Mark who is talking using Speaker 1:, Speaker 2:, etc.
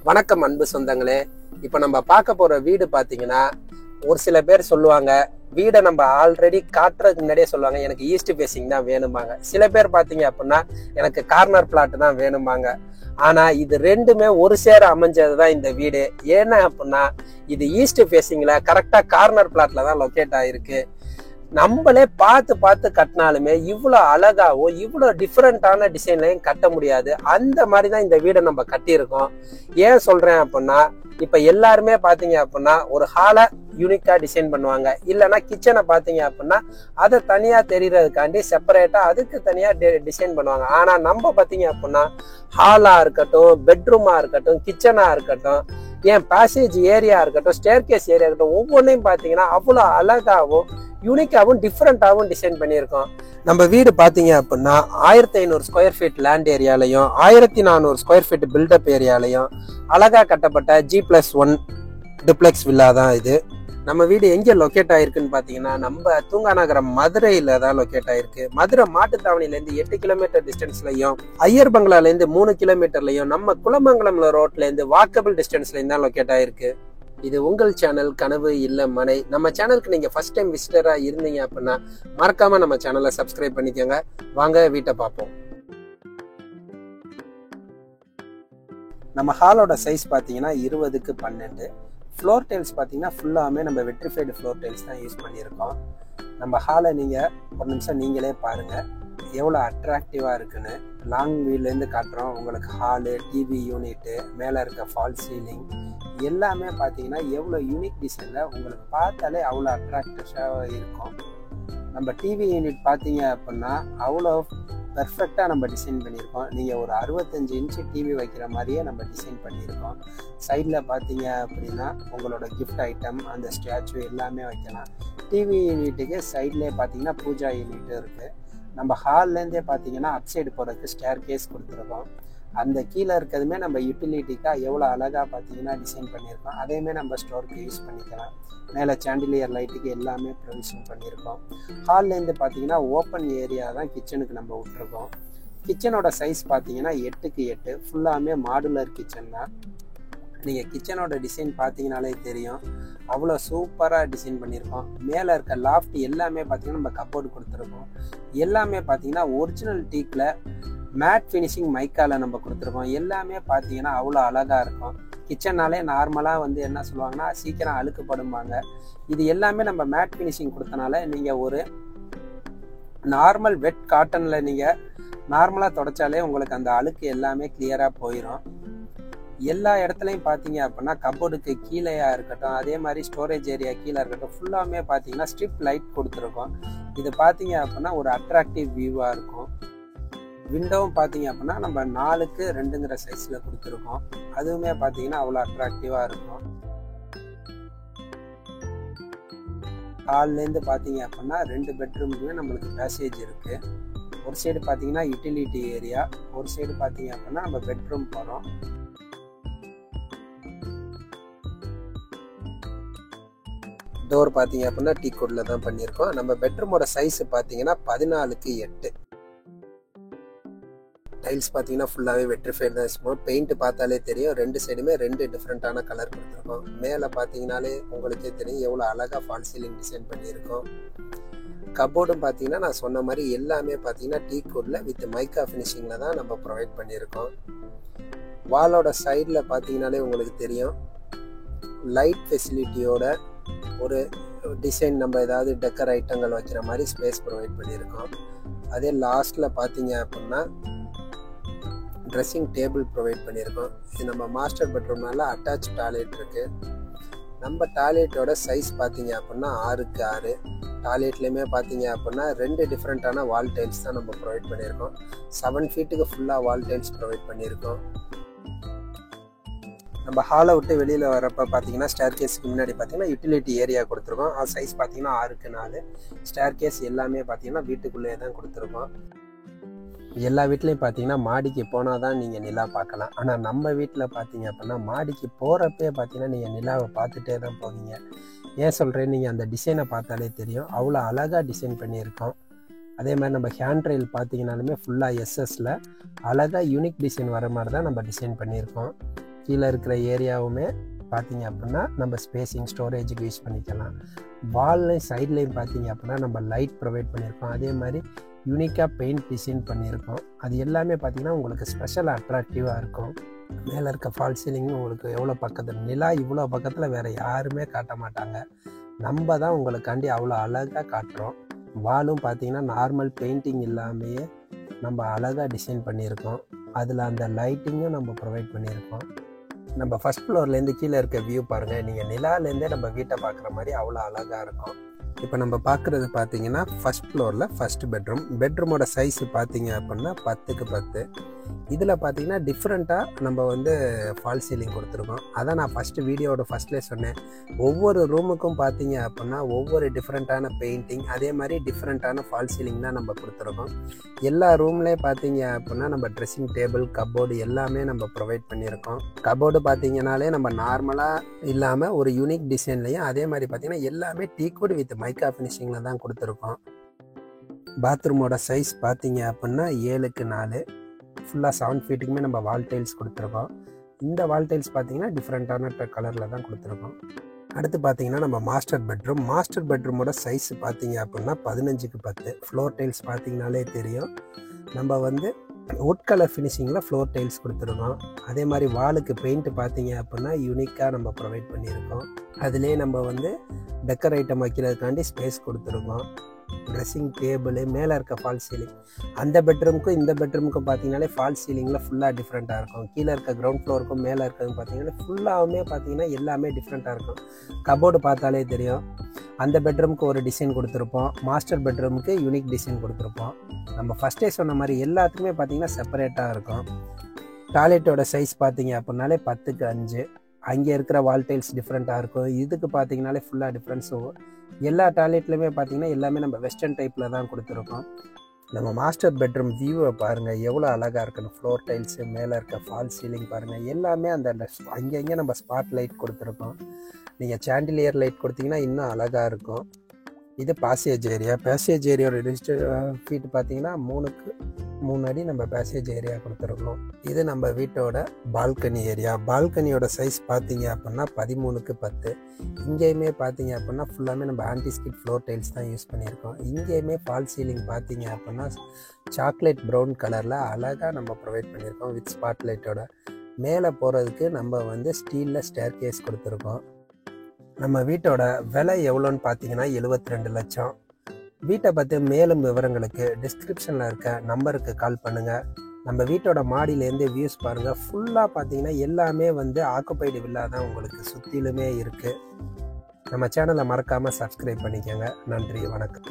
Speaker 1: வணக்கம் அன்பு சொந்தங்களே. இப்போ நம்ம பார்க்க போற வீடு பார்த்தீங்கன்னா, ஒரு சில பேர் சொல்லுவாங்க வீடை நம்ம ஆல்ரெடி காட்டுறதுக்கு முன்னாடியே சொல்லுவாங்க எனக்கு ஈஸ்ட் ஃபேசிங் தான் வேணும்பாங்க. சில பேர் பார்த்தீங்க அப்படின்னா எனக்கு கார்னர் பிளாட் தான் வேணும்பாங்க. ஆனா இது ரெண்டுமே ஒரு சேர அமைஞ்சது தான் இந்த வீடு. ஏன்னா அப்படின்னா இது ஈஸ்ட் ஃபேசிங்ல கரெக்டா கார்னர் பிளாட்ல தான் லொக்கேட் ஆயிருக்கு. நம்மளே பார்த்து பார்த்து கட்டினாலுமே இவ்வளோ அழகாவும் இவ்வளோ டிஃப்ரெண்டான டிசைன்லையும் கட்ட முடியாது. அந்த மாதிரி தான் இந்த வீடை நம்ம கட்டியிருக்கோம். ஏன் சொல்றேன் அப்படின்னா, இப்போ எல்லாருமே பார்த்தீங்க அப்படின்னா ஒரு ஹாலை யூனிக்கா டிசைன் பண்ணுவாங்க, இல்லைன்னா கிச்சனை பார்த்தீங்க அப்படின்னா அதை தனியாக தெரியறதுக்காண்டி செப்பரேட்டா அதுக்கு தனியாக டிசைன் பண்ணுவாங்க. ஆனால் நம்ம பார்த்தீங்க அப்படின்னா ஹாலா இருக்கட்டும், பெட்ரூமா இருக்கட்டும், கிச்சனா இருக்கட்டும், ஏன் பேசேஜ் ஏரியா இருக்கட்டும், ஸ்டேர்கேஸ் ஏரியா இருக்கட்டும், ஒவ்வொன்றையும் பார்த்தீங்கன்னா அவ்வளோ அழகாகவும் யூனிக்காகவும் டிஃப்ரெண்டாகவும் டிசைன் பண்ணியிருக்கோம். நம்ம வீடு பார்த்தீங்க அப்படின்னா 1500 ஸ்கொயர் ஃபீட் லேண்ட் ஏரியாலையும் 1400 ஸ்கொயர் ஃபீட் பில்டப் ஏரியாலையும் அழகா கட்டப்பட்ட G+1 டிப்ளெக்ஸ் வில்லா தான் இது. நம்ம வீடு எங்கே லொக்கேட் ஆயிருக்குன்னு பார்த்தீங்கன்னா, நம்ம தூங்கா நகரம் மதுரையில தான் லொக்கேட் ஆயிருக்கு. மதுரை மாட்டுத்தாவணிலேருந்து 8 கிலோமீட்டர் டிஸ்டன்ஸ்லையும், ஐயர் பங்களாலேருந்து 3 கிலோமீட்டர்லையும், நம்ம குலமங்கலம் ரோட்லேருந்து வாக்கபிள் டிஸ்டன்ஸ்லையும் தான் லொக்கேட் ஆயிருக்கு. இது உங்கள் சேனல் கனவு இல்ல மனை. நம்ம சேனலுக்கு நீங்க ஃபர்ஸ்ட் டைம் விசிட்டரா இருந்தீங்க அப்படின்னா மறக்காம நம்ம சேனலை சப்ஸ்கிரைப் பண்ணிக்கோங்க. வாங்க வீட்டை பார்ப்போம். நம்ம ஹாலோட சைஸ் பார்த்தீங்கன்னா 20க்கு 12. ஃப்ளோர் டைல்ஸ் பார்த்தீங்கன்னா ஃபுல்லாமே நம்ம வெட்ரிஃபைடு ஃப்ளோர் டைல்ஸ் தான் யூஸ் பண்ணியிருக்கோம். நம்ம ஹாலை நீங்கள் ஒரு நிமிஷம் நீங்களே பாருங்கள் எவ்வளோ அட்ராக்டிவாக இருக்குன்னு. லாங் வியூலேருந்து காட்டுறோம் உங்களுக்கு. ஹாலு, டிவி யூனிட்டு, மேலே இருக்க ஃபால் சீலிங் எல்லாமே பார்த்தீங்கன்னா எவ்வளோ யூனிக் டிசைனில் உங்களுக்கு பார்த்தாலே அவ்வளோ அட்ராக்டிவாக இருக்கும். நம்ம டிவி யூனிட் பார்த்தீங்க அப்படின்னா அவ்வளோ பெர்ஃபெக்டாக நம்ம டிசைன் பண்ணியிருக்கோம். நீங்கள் ஒரு 65 இன்ச்சு டிவி வைக்கிற மாதிரியே நம்ம டிசைன் பண்ணியிருக்கோம். சைடில் பார்த்தீங்க அப்படின்னா உங்களோட கிஃப்ட் ஐட்டம், அந்த ஸ்டாச்சு எல்லாமே வைக்கலாம். டிவி யூனிட்டுக்கு சைட்லேயே பார்த்தீங்கன்னா பூஜா யூனிட் இருக்குது. நம்ம ஹால்லேருந்தே பார்த்தீங்கன்னா அப்சைடு போகிறதுக்கு ஸ்டேர் கேஸ் கொடுத்துருக்கோம். அந்த கீழே இருக்கிறதுமே நம்ம யூட்டிலிட்டிக்காக எவ்வளோ அழகாக பார்த்தீங்கன்னா டிசைன் பண்ணியிருக்கோம். அதேமாதிரி நம்ம ஸ்டோருக்கு யூஸ் பண்ணிக்கலாம். மேலே சாண்டிலியர் லைட்டுக்கு எல்லாமே ப்ரொவிஷன் பண்ணியிருக்கோம். ஹால்லேருந்து பார்த்தீங்கன்னா ஓப்பன் ஏரியா தான் கிச்சனுக்கு நம்ம விட்டுருக்கோம். கிச்சனோட சைஸ் பார்த்தீங்கன்னா 8க்கு 8, ஃபுல்லாமே மாடுலர் கிச்சன் தான். நீங்கள் கிச்சனோட டிசைன் பார்த்தீங்கனாலே தெரியும் அவ்வளோ சூப்பராக டிசைன் பண்ணியிருக்கோம். மேலே இருக்க லாஃப்ட் எல்லாமே பார்த்தீங்கன்னா நம்ம கப்போர்டு கொடுத்துருக்கோம். எல்லாமே பார்த்தீங்கன்னா ஒரிஜினல் டீக்கில் மேட் ஃபினிஷிங் மைக்காவில் நம்ம கொடுத்துருக்கோம். எல்லாமே பார்த்தீங்கன்னா அவ்வளோ அழகாக இருக்கும். கிச்சன்னாலே நார்மலாக என்ன சொல்லுவாங்கன்னா சீக்கிரம் அழுக்குப்படும்பாங்க. இது எல்லாமே நம்ம மேட் ஃபினிஷிங் கொடுத்தனால நீங்கள் ஒரு நார்மல் வெட் காட்டனில் நீங்கள் நார்மலாக தொடச்சாலே உங்களுக்கு அந்த அழுக்கு எல்லாமே கிளியராக போயிடும். எல்லா இடத்துலையும் பார்த்தீங்க அப்படின்னா கப்போர்டுக்கு கீழேயா இருக்கட்டும், அதே மாதிரி ஸ்டோரேஜ் ஏரியா கீழே இருக்கட்டும், ஃபுல்லாமே பார்த்தீங்கன்னா ஸ்ட்ரிப் லைட் கொடுத்துருக்கோம். இது பார்த்தீங்க அப்படின்னா ஒரு அட்ராக்டிவ் வியூவாக இருக்கும். விண்டோவும் பார்த்தீங்க அப்படின்னா நம்ம 4க்கு 2ங்கிற சைஸில் கொடுத்துருக்கோம். அதுவுமே பார்த்தீங்கன்னா அவ்வளோ அட்ராக்டிவாக இருக்கும். ஹால்லேருந்து பார்த்தீங்க அப்படின்னா 2 பெட்ரூமுக்குமே நம்மளுக்கு பேசேஜ் இருக்குது. ஒரு சைடு பார்த்தீங்கன்னா யூட்டிலிட்டி ஏரியா, ஒரு சைடு பார்த்தீங்க அப்படின்னா நம்ம பெட்ரூம் போகிறோம். டோர் பார்த்தீங்க அப்படின்னா டீ கோட்ல தான் பண்ணியிருக்கோம். நம்ம பெட்ரூமோட சைஸ் பார்த்தீங்கன்னா 14க்கு 8. டைல்ஸ் பார்த்தீங்கன்னா ஃபுல்லாகவே வெட்ரிஃபைடு தான் இருக்கும். பெயிண்ட் பார்த்தாலே தெரியும் 2 சைடுமே 2 டிஃப்ரெண்ட்டான கலர் கொடுத்துருக்கோம். மேலே பார்த்தீங்கன்னாலே உங்களுக்கே தெரியும் எவ்வளோ அழகாக ஃபால் சீலிங் டிசைன் பண்ணியிருக்கோம். கப்போர்டும் பார்த்தீங்கன்னா நான் சொன்ன மாதிரி எல்லாமே பார்த்தீங்கன்னா டீ கோட்ல வித் மைக்கா ஃபினிஷிங்கில் தான் நம்ம ப்ரொவைட் பண்ணியிருக்கோம். வாலோட சைடில் பார்த்தீங்கன்னாலே உங்களுக்கு தெரியும் லைட் ஃபெசிலிட்டியோட ஒரு டிசைன், நம்ம ஏதாவது டெக்கர் ஐட்டங்கள் வைக்கிற மாதிரி ஸ்பேஸ் ப்ரொவைட் பண்ணியிருக்கோம். அதே லாஸ்ட்டில் பார்த்தீங்க அப்படின்னா ட்ரெஸ்ஸிங் டேபிள் ப்ரொவைட் பண்ணியிருக்கோம். இது நம்ம மாஸ்டர் பெட்ரூம்னால அட்டாச் டாய்லெட் இருக்குது. நம்ம டாய்லெட்டோட சைஸ் பார்த்தீங்க அப்படின்னா 6க்கு 6. டாய்லெட்லேயுமே பார்த்தீங்க அப்படின்னா 2 டிஃப்ரெண்ட்டான வால் டைல்ஸ் தான் நம்ம ப்ரொவைட் பண்ணியிருக்கோம். 7 ஃபீட்டுக்கு ஃபுல்லாக வால் டைல்ஸ் ப்ரொவைட் பண்ணியிருக்கோம். நம்ம ஹாலை விட்டு வெளியில் வரப்போ பார்த்தீங்கன்னா ஸ்டேர் கேஸுக்கு முன்னாடி பார்த்தீங்கன்னா யூட்டிலிட்டி ஏரியா கொடுத்துருக்கோம். அது சைஸ் பார்த்தீங்கன்னா 6க்கு 4. ஸ்டேர் கேஸ் எல்லாமே பார்த்தீங்கன்னா வீட்டுக்குள்ளேயே தான் கொடுத்துருக்கோம். எல்லா வீட்லேயும் பார்த்தீங்கன்னா மாடிக்கு போனால் தான் நீங்கள் நிலா பார்க்கலாம். ஆனால் நம்ம வீட்டில் பார்த்தீங்க அப்படின்னா மாடிக்கு போகிறப்பே பார்த்தீங்கன்னா நீங்கள் நிலாவை பார்த்துட்டே தான் போவீங்க. ஏன் சொல்கிறேன், நீங்கள் அந்த டிசைனை பார்த்தாலே தெரியும் அவ்வளோ அழகாக டிசைன் பண்ணியிருக்கோம். அதே மாதிரி நம்ம ஹேண்ட் ரைல் பார்த்தீங்கன்னாலுமே ஃபுல்லாக எஸ்எஸ்ல அழகாக யூனிக் டிசைன் வர மாதிரி தான் நம்ம டிசைன் பண்ணியிருக்கோம். கீழே இருக்கிற ஏரியாவுமே பார்த்தீங்க அப்படின்னா நம்ம ஸ்பேஸிங் ஸ்டோரேஜுக்கு யூஸ் பண்ணிக்கலாம். வால்லையும் சைட்லேயும் பார்த்தீங்க அப்படின்னா நம்ம லைட் ப்ரொவைட் பண்ணியிருக்கோம். அதே மாதிரி யூனிக்காக பெயிண்ட் டிசைன் பண்ணியிருக்கோம். அது எல்லாமே பார்த்திங்கன்னா உங்களுக்கு ஸ்பெஷல் அட்ராக்டிவாக இருக்கும். மேலே இருக்க ஃபால் சீலிங் உங்களுக்கு எவ்வளோ பக்கத்தில் நிலா இவ்வளோ பக்கத்தில் வேறு யாருமே காட்ட மாட்டாங்க. நம்ம தான் உங்களுக்காண்டி அவ்வளோ அழகாக காட்டுறோம். வாலும் பார்த்திங்கன்னா நார்மல் பெயிண்டிங் இல்லாமையே நம்ம அழகாக டிசைன் பண்ணியிருக்கோம். அதில் அந்த லைட்டிங்கும் நம்ம ப்ரொவைட் பண்ணியிருக்கோம். நம்ம ஃபஸ்ட் ஃப்ளோர்லேருந்து கீழே இருக்க வியூ பாருங்கள். நீங்கள் நிலாலேருந்தே நம்ம வீட்டை பார்க்குற மாதிரி அவ்வளோ அழகாக இருக்கும். இப்போ நம்ம பார்க்குறது பார்த்தீங்கன்னா ஃபஸ்ட் ஃப்ளோரில் ஃபஸ்ட் பெட்ரூமோட சைஸு பார்த்தீங்க அப்படின்னா 10க்கு 10. இதில் பார்த்தீங்கன்னா டிஃப்ரெண்ட்டாக நம்ம வந்து ஃபால் சீலிங் கொடுத்துருக்கோம். அதான் நான் ஃபஸ்ட்டு வீடியோட ஃபஸ்ட்லேயே சொன்னேன். ஒவ்வொரு ரூமுக்கும் பார்த்தீங்க அப்படின்னா ஒவ்வொரு டிஃப்ரெண்ட்டான பெயிண்டிங், அதே மாதிரி டிஃப்ரெண்ட்டான ஃபால் சீலிங் தான் நம்ம கொடுத்துருக்கோம். எல்லா ரூம்லேயே பார்த்தீங்க அப்படின்னா நம்ம ட்ரெஸ்ஸிங் டேபிள், கப்போர்டு எல்லாமே நம்ம ப்ரொவைட் பண்ணியிருக்கோம். கப்போர்டு பார்த்தீங்கன்னாலே நம்ம நார்மலாக இல்லாமல் ஒரு யூனிக் டிசைன்லையும், அதே மாதிரி பார்த்தீங்கன்னா எல்லாமே டீக்வுட் வித் மைக்கா ஃபினிஷிங்கில் தான் கொடுத்துருக்கோம். பாத்ரூமோட சைஸ் பார்த்தீங்க அப்படின்னா 7க்கு 4. ஃபுல்லாக 7 ஃபீட்டுக்குமே நம்ம வால் டைல்ஸ் கொடுத்துருக்கோம். இந்த வால் டைல்ஸ் பார்த்தீங்கன்னா டிஃப்ரெண்ட்டான கலரில் தான் கொடுத்துருக்கோம். அடுத்து பார்த்தீங்கன்னா நம்ம மாஸ்டர் பெட்ரூமோட சைஸ் பார்த்தீங்க அப்படின்னா 15க்கு 10. ஃப்ளோர் டைல்ஸ் பார்த்தீங்கனாலே தெரியும். நம்ம வந்து வுட் கலர் ஃபினிஷிங்கில் ஃப்ளோர் டைல்ஸ் கொடுத்துருக்கோம். அதே மாதிரி வாலுக்கு பெயிண்ட் பார்த்தீங்க அப்படின்னா யூனிக்காக நம்ம ப்ரொவைட் பண்ணியிருக்கோம். அதிலே நம்ம வந்து டெக்கர் ஐட்டம் வைக்கிறதுக்காண்டி ஸ்பேஸ் கொடுத்துருக்கோம். ட்ரெஸ்ஸிங் டேபிள், மேலே இருக்க ஃபால் சீலிங், அந்த பெட்ரூமுக்கும் இந்த பெட்ரூமுக்கும் பார்த்தீங்கன்னாலே ஃபால் சீலிங்கில் ஃபுல்லாக டிஃப்ரெண்ட்டாக இருக்கும். கீழே இருக்க கிரவுண்ட் ஃப்ளோருக்கும் மேலே இருக்கிறது பார்த்தீங்கன்னா ஃபுல்லாகவுமே பார்த்தீங்கன்னா எல்லாமே டிஃப்ரெண்ட்டாக இருக்கும். கபோர்டு பார்த்தாலே தெரியும். அந்த பெட்ரூமுக்கு ஒரு டிசைன் கொடுத்துருப்போம், மாஸ்டர் பெட்ரூமுக்கு யூனிக் டிசைன் கொடுத்துருப்போம். நம்ம ஃபஸ்ட்டே சொன்ன மாதிரி எல்லாத்துக்குமே பார்த்தீங்கன்னா செப்பரேட்டாக இருக்கும். டாய்லெட்டோட சைஸ் பார்த்தீங்க அப்படின்னாலே 10க்கு 5. அங்கே இருக்கிற வால் டைல்ஸ் டிஃப்ரெண்ட்டாக இருக்கும். இதுக்கு பார்த்தீங்கன்னாலே ஃபுல்லாக டிஃப்ரென்ஸும். எல்லா டாய்லெட்லையுமே பார்த்தீங்கன்னா எல்லாமே நம்ம வெஸ்டர்ன் டைப்பில் தான் கொடுத்துருக்கோம். நம்ம மாஸ்டர் பெட்ரூம் வியூவை பாருங்கள், எவ்வளோ அழகாக இருக்குன்னு. ஃப்ளோர் டைல்ஸு, மேலே இருக்க ஃபால் சீலிங் பாருங்கள், எல்லாமே அந்த அங்கங்கே நம்ம ஸ்பாட் லைட் கொடுத்துருக்கோம். நீங்கள் சாண்டிலியர் லைட் கொடுத்தீங்கன்னா இன்னும் அழகாக இருக்கும். இது பேசேஜ் ஏரியாவோட ரிஜிஸ்டர் ஃபீட் பார்த்தீங்கன்னா 3க்கு 3 அடி நம்ம பேசேஜ் ஏரியா கொடுத்துருக்கோம். இது நம்ம வீட்டோட பால்கனி ஏரியா. பால்கனியோட சைஸ் பார்த்தீங்க அப்படின்னா 13க்கு 10. இங்கேயுமே பார்த்தீங்க அப்படின்னா ஃபுல்லாமே நம்ம ஆன்டிஸ்கிட் ஃப்ளோர் டைல்ஸ் தான் யூஸ் பண்ணியிருக்கோம். இங்கேயுமே ஃபால் சீலிங் பார்த்தீங்க அப்படின்னா சாக்லேட் ப்ரௌன் கலரில் அழகாக நம்ம ப்ரொவைட் பண்ணியிருக்கோம் வித் ஸ்பாட் லைட்டோட. மேலே போகிறதுக்கு நம்ம வந்து ஸ்டீலில் ஸ்டேர் கேஸ் கொடுத்துருக்கோம். நம்ம வீட்டோட விலை எவ்வளோன்னு பார்த்தீங்கன்னா 72 லட்சம். வீட்டை பற்றி மேலும் விவரங்களுக்கு டிஸ்கிரிப்ஷனில் இருக்க நம்பருக்கு கால் பண்ணுங்கள். நம்ம வீட்டோட மாடியிலேருந்து வியூஸ் பாருங்கள். ஃபுல்லாக பார்த்தீங்கன்னா எல்லாமே வந்து ஆக்குபைடு வில்லா தான் உங்களுக்கு சுற்றிலுமே இருக்குது. நம்ம சேனலை மறக்காமல் சப்ஸ்கிரைப் பண்ணிக்கோங்க. நன்றி, வணக்கம்.